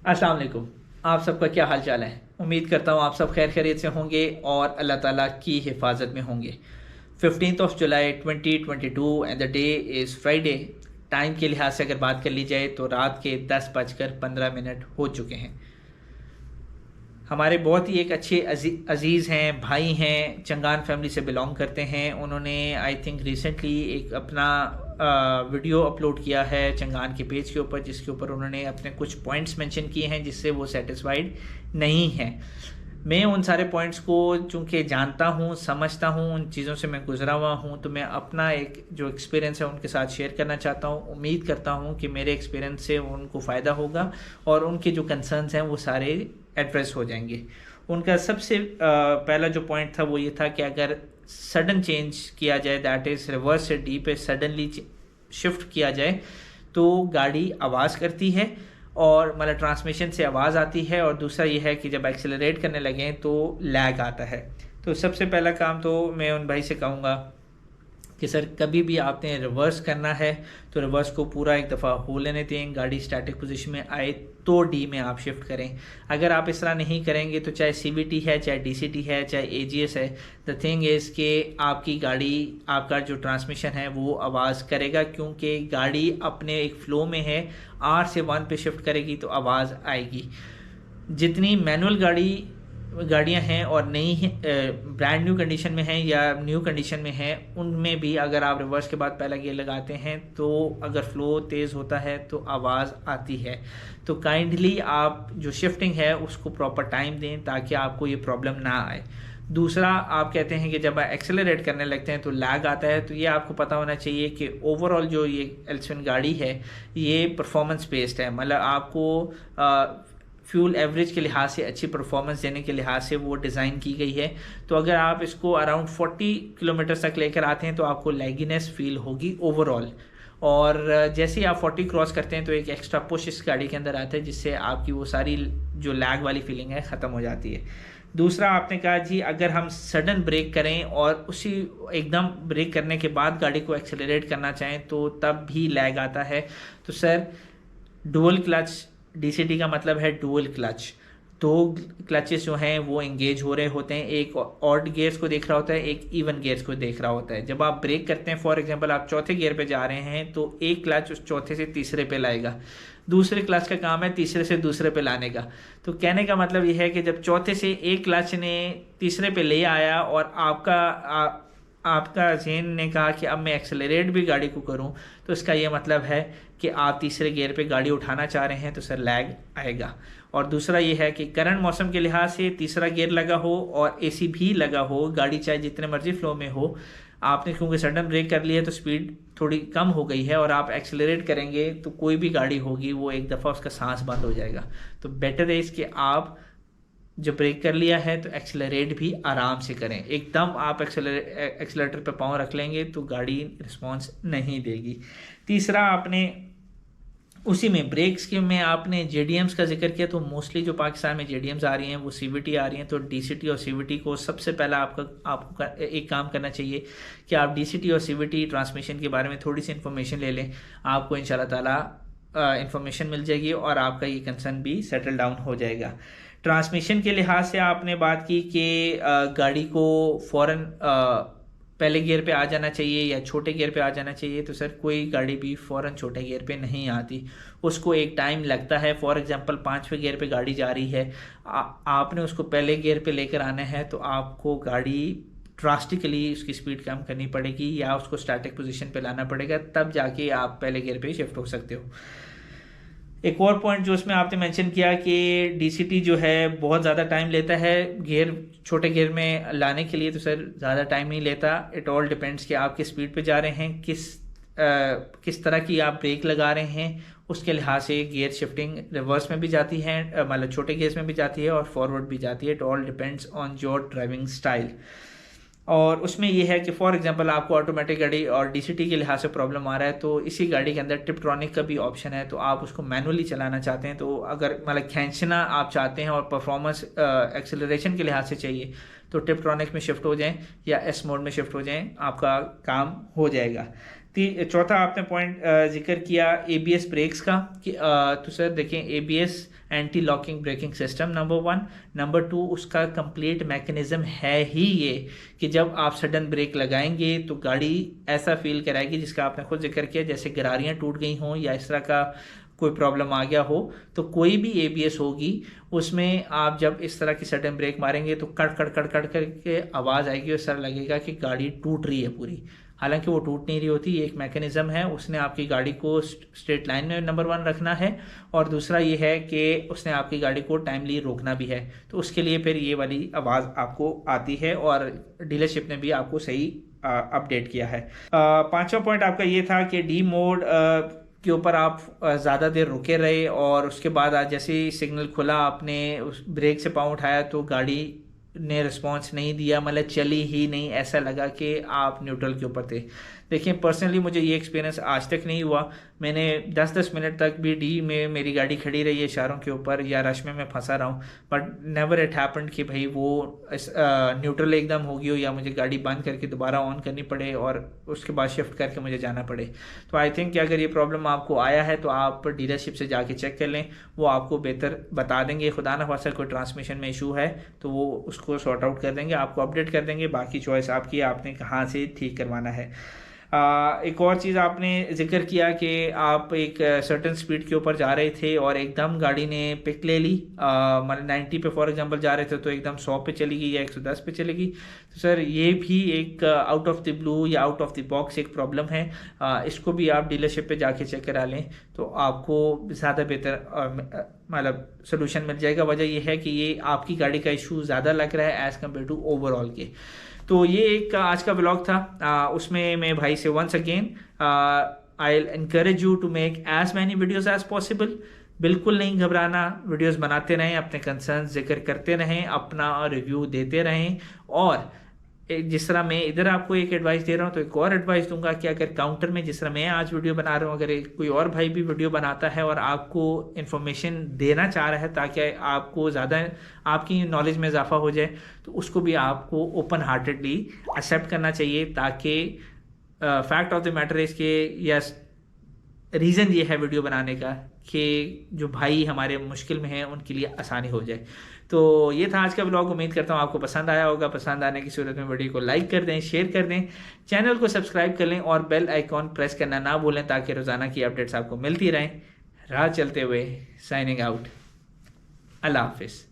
अस्सलाम वालेकुम। आप सबका क्या हाल चाल है? उम्मीद करता हूँ आप सब खैर खैरियत से होंगे और अल्लाह ताला की हिफाजत में होंगे। 15 जुलाई 2022 and the day is Friday. Time के लिहाज से अगर बात कर ली जाए तो रात के 10:15 हो चुके हैं। हमारे बहुत ही एक अच्छे अजीज़ हैं, भाई हैं, चंगान फैमिली से बिलोंग करते हैं। उन्होंने आई थिंक रिसेंटली एक अपना वीडियो अपलोड किया है चंगान के पेज के ऊपर, जिसके ऊपर उन्होंने अपने कुछ पॉइंट्स मेंशन किए हैं जिससे वो सेटिस्फाइड नहीं हैं। मैं उन सारे पॉइंट्स को चूँकि जानता हूँ, समझता हूँ, उन चीज़ों से मैं गुजरा हुआ हूँ, तो मैं अपना एक जो एक्सपीरियंस है उनके साथ शेयर करना चाहता हूँ। उम्मीद करता हूँ कि मेरे एक्सपीरियंस से उनको फ़ायदा होगा और उनके जो कंसर्न्स हैं वो सारे एड्रेस हो जाएंगे। उनका सबसे पहला जो पॉइंट था वो ये था कि अगर सडन चेंज किया जाए, दैट इज़ रिवर्स से डी पे सडनली शिफ्ट किया जाए, तो गाड़ी आवाज़ करती है और मतलब ट्रांसमिशन से आवाज़ आती है। और दूसरा ये है कि जब एक्सेलरेट करने लगें तो लैग आता है। तो सबसे पहला काम तो मैं उन भाई से कहूँगा कि सर कभी भी आपने रिवर्स करना है तो रिवर्स को पूरा एक दफ़ा हो लेने दें, गाड़ी स्टैटिक पोजीशन में आए तो डी में आप शिफ्ट करें। अगर आप इस तरह नहीं करेंगे तो चाहे सीवीटी है, चाहे डीसीटी है, चाहे एजीएस है, द थिंग इज़ कि आपकी गाड़ी, आपका जो ट्रांसमिशन है वो आवाज़ करेगा, क्योंकि गाड़ी अपने एक फ़्लो में है। आर से 1 पे शिफ्ट करेगी तो आवाज़ आएगी। जितनी मैनुअल गाड़ियाँ हैं और नई ब्रांड न्यू कंडीशन में हैं या न्यू कंडीशन में हैं, उनमें भी अगर आप रिवर्स के बाद पहला गियर लगाते हैं तो अगर फ्लो तेज़ होता है तो आवाज़ आती है। तो काइंडली आप जो शिफ्टिंग है उसको प्रॉपर टाइम दें ताकि आपको ये प्रॉब्लम ना आए। दूसरा, आप कहते हैं कि जब आप एक्सेलरेट करने लगते हैं तो लैग आता है, तो ये आपको पता होना चाहिए कि ओवरऑल जो ये एल्सविन गाड़ी है ये परफॉर्मेंस बेस्ड है। मतलब आपको फ्यूल एवरेज के लिहाज से अच्छी परफॉर्मेंस देने के लिहाज से वो डिज़ाइन की गई है। तो अगर आप इसको अराउंड 40 किलोमीटर तक लेकर आते हैं तो आपको लैगीनेस फील होगी ओवरऑल। और जैसे ही आप 40 क्रॉस करते हैं तो एक एक्स्ट्रा पुश इस गाड़ी के अंदर आता है, जिससे आपकी वो सारी जो लैग वाली फीलिंग है ख़त्म हो जाती है। दूसरा, आपने कहा जी अगर हम सडन ब्रेक करें और उसी एकदम ब्रेक करने के बाद गाड़ी को एक्सेलरेट करना चाहें तो तब भी लैग आता है। तो सर, डुअल क्लच डीसीटी का मतलब है डुअल क्लच। दो क्लचेस जो हैं वो इंगेज हो रहे होते हैं, एक ऑड गियर्स को देख रहा होता है, एक इवन गियर्स को देख रहा होता है। जब आप ब्रेक करते हैं, फॉर एग्जांपल आप चौथे गियर पे जा रहे हैं, तो एक क्लच उस चौथे से तीसरे पे लाएगा, दूसरे क्लच का काम है तीसरे से दूसरे पे लाने का। तो कहने का मतलब ये है कि जब चौथे से एक क्लच ने तीसरे पे ले आया और आपका ज़हन ने कहा कि अब मैं एक्सेलरेट भी गाड़ी को करूं, तो इसका ये मतलब है कि आप तीसरे गियर पे गाड़ी उठाना चाह रहे हैं, तो सर लैग आएगा। और दूसरा ये है कि करंट मौसम के लिहाज से तीसरा गियर लगा हो और एसी भी लगा हो, गाड़ी चाहे जितने मर्जी फ्लो में हो, आपने क्योंकि सडन ब्रेक कर लिया तो स्पीड थोड़ी कम हो गई है और आप एक्सेलरेट करेंगे तो कोई भी गाड़ी होगी वो एक दफ़ा उसका सांस बंद हो जाएगा। तो बेटर है इसके आप जो ब्रेक कर लिया है तो एक्सेलरेट भी आराम से करें। एकदम आप एक्सेलरेटर पे पाँव रख लेंगे तो गाड़ी रिस्पॉन्स नहीं देगी। तीसरा, आपने उसी में ब्रेक्स के में आपने जेडीएम्स का जिक्र किया, तो मोस्टली जो पाकिस्तान में जेडीएम्स आ रही हैं वो सीवीटी आ रही हैं। तो डीसीटी और सीवीटी को सबसे पहला आपको एक काम करना चाहिए कि आप डीसीटी और सीवीटी ट्रांसमिशन के बारे में थोड़ी सी इन्फॉर्मेशन ले लें। आपको इंशाल्लाह ताला इन्फॉर्मेशन मिल जाएगी और आपका ये कंसर्न भी सेटल डाउन हो जाएगा। ट्रांसमिशन के लिहाज से आपने बात की कि गाड़ी को फ़ौरन पहले गियर पे आ जाना चाहिए या छोटे गियर पे आ जाना चाहिए। तो सर, कोई गाड़ी भी फ़ौरन छोटे गियर पे नहीं आती, उसको एक टाइम लगता है। फॉर एग्जांपल 5वें गियर पे गाड़ी जा रही है, आपने उसको पहले गियर पे लेकर आना है तो आपको गाड़ी ड्रास्टिकली उसकी स्पीड कम करनी पड़ेगी या उसको स्टैटिक पोजीशन पे लाना पड़ेगा, तब जाके आप पहले गियर पे शिफ्ट हो सकते हो। एक और पॉइंट जो उसमें आपने मेंशन किया कि डीसीटी जो है बहुत ज़्यादा टाइम लेता है गियर छोटे गियर में लाने के लिए, तो सर ज़्यादा टाइम नहीं लेता। इट ऑल डिपेंड्स कि आप किस स्पीड पे जा रहे हैं, किस तरह की आप ब्रेक लगा रहे हैं, उसके लिहाज से गियर शिफ्टिंग रिवर्स में भी जाती है, मतलब छोटे गियर्स में भी जाती है और फॉरवर्ड भी जाती है। It all depends on your driving style. और उसमें यह है कि फॉर एग्जांपल आपको ऑटोमेटिक गाड़ी और डीसीटी के लिहाज से प्रॉब्लम आ रहा है, तो इसी गाड़ी के अंदर टिपट्रॉनिक का भी ऑप्शन है। तो आप उसको मैनुअली चलाना चाहते हैं, तो अगर मतलब खींचना आप चाहते हैं और परफॉर्मेंस एक्सेलरेशन के लिहाज से चाहिए तो टिपट्रॉनिक में शिफ्ट हो जाएं या एस मोड में शिफ्ट हो जाएं, आपका काम हो जाएगा। चौथा आपने पॉइंट जिक्र किया ABS ब्रेक्स का कि तो सर देखें ABS anti locking braking system number 1, number 2 उसका कंप्लीट मैकेनिज्म है ही ये कि जब आप सडन ब्रेक लगाएंगे तो गाड़ी ऐसा फील कराएगी जिसका आपने खुद जिक्र किया, जैसे गरारियाँ टूट गई हों या इस तरह का कोई प्रॉब्लम आ गया हो। तो कोई भी ABS होगी उसमें आप जब इस तरह की सडन ब्रेक मारेंगे तो कड़ कड़ कड़ कड़ करके आवाज़ आएगी और सर लगेगा कि गाड़ी टूट रही है पूरी, हालांकि वो टूट नहीं रही होती। ये एक मैकेनिज्म है, उसने आपकी गाड़ी को स्ट्रेट लाइन में नंबर 1 रखना है, और दूसरा ये है कि उसने आपकी गाड़ी को टाइमली रोकना भी है। तो उसके लिए फिर ये वाली आवाज़ आपको आती है, और डीलरशिप ने भी आपको सही अपडेट किया है। पांचवा पॉइंट आपका ये था कि डी मोड के ऊपर आप ज़्यादा देर रुके रहे और उसके बाद आज जैसे ही सिग्नल खुला आपने उस ब्रेक से पाँव उठाया तो गाड़ी ने रिस्पांस नहीं दिया, मतलब चली ही नहीं, ऐसा लगा कि आप न्यूट्रल के ऊपर थे। देखिए पर्सनली मुझे ये एक्सपीरियंस आज तक नहीं हुआ, मैंने 10-10 मिनट तक भी डी में मेरी गाड़ी खड़ी रही है इशारों के ऊपर या रश में मैं फंसा रहा हूँ, बट नेवर इट हैपेंड कि भाई वो न्यूट्रल एकदम हो गई हो या मुझे गाड़ी बंद करके दोबारा ऑन करनी पड़े और उसके बाद शिफ्ट करके मुझे जाना पड़े। तो आई थिंक कि अगर ये प्रॉब्लम आपको आया है तो आप डीलरशिप से जाके चेक कर लें, वो आपको बेहतर बता देंगे। खुदा न खास्ता कोई ट्रांसमिशन में इशू है तो वो उसको सॉर्ट आउट कर देंगे, आपको अपडेट कर देंगे, बाकी चॉइस आपकी, आपने कहाँ से ठीक करवाना है। एक और चीज़ आपने जिक्र किया कि आप एक सर्टन स्पीड के ऊपर जा रहे थे और एकदम गाड़ी ने पिक ले ली, मतलब 90 पे फॉर एग्जांपल जा रहे थे तो एकदम 100 पे चली गई या 110 पे चली गई। तो सर ये भी एक आउट ऑफ द ब्लू या आउट ऑफ द बॉक्स एक प्रॉब्लम है, इसको भी आप डीलरशिप पे जाके चेक करा लें तो आपको ज़्यादा बेहतर मतलब सोल्यूशन मिल जाएगा। वजह यह है कि ये आपकी गाड़ी का इशू ज़्यादा लग रहा है एज़ कम्पेयर टू ओवरऑल के। तो ये एक आज का ब्लॉग था, उसमें मैं भाई से once again I will encourage you to make as many videos as possible. बिल्कुल नहीं घबराना, वीडियोस बनाते रहें, अपने कंसर्न जिक्र करते रहें, अपना रिव्यू देते रहें, और जिस तरह मैं इधर आपको एक एडवाइस दे रहा हूँ तो एक और एडवाइस दूंगा कि अगर काउंटर में जिस तरह मैं आज वीडियो बना रहा हूँ अगर कोई और भाई भी वीडियो बनाता है और आपको इन्फॉर्मेशन देना चाह रहा है ताकि आपको ज़्यादा आपकी नॉलेज में इजाफा हो जाए तो उसको भी आपको ओपन हार्टेडली एक्सेप्ट करना चाहिए, ताकि fact of the matter is के यस रीज़न ये है वीडियो बनाने का कि जो भाई हमारे मुश्किल में हैं उनके लिए आसानी हो जाए। तो ये था आज का ब्लॉग, उम्मीद करता हूँ आपको पसंद आया होगा। पसंद आने की सूरत में वीडियो को लाइक कर दें, शेयर कर दें, चैनल को सब्सक्राइब कर लें और बेल आइकॉन प्रेस करना ना भूलें ताकि रोज़ाना की अपडेट्स आपको मिलती रहें। राह चलते हुए साइनिंग आउट, अल्लाह हाफिज़।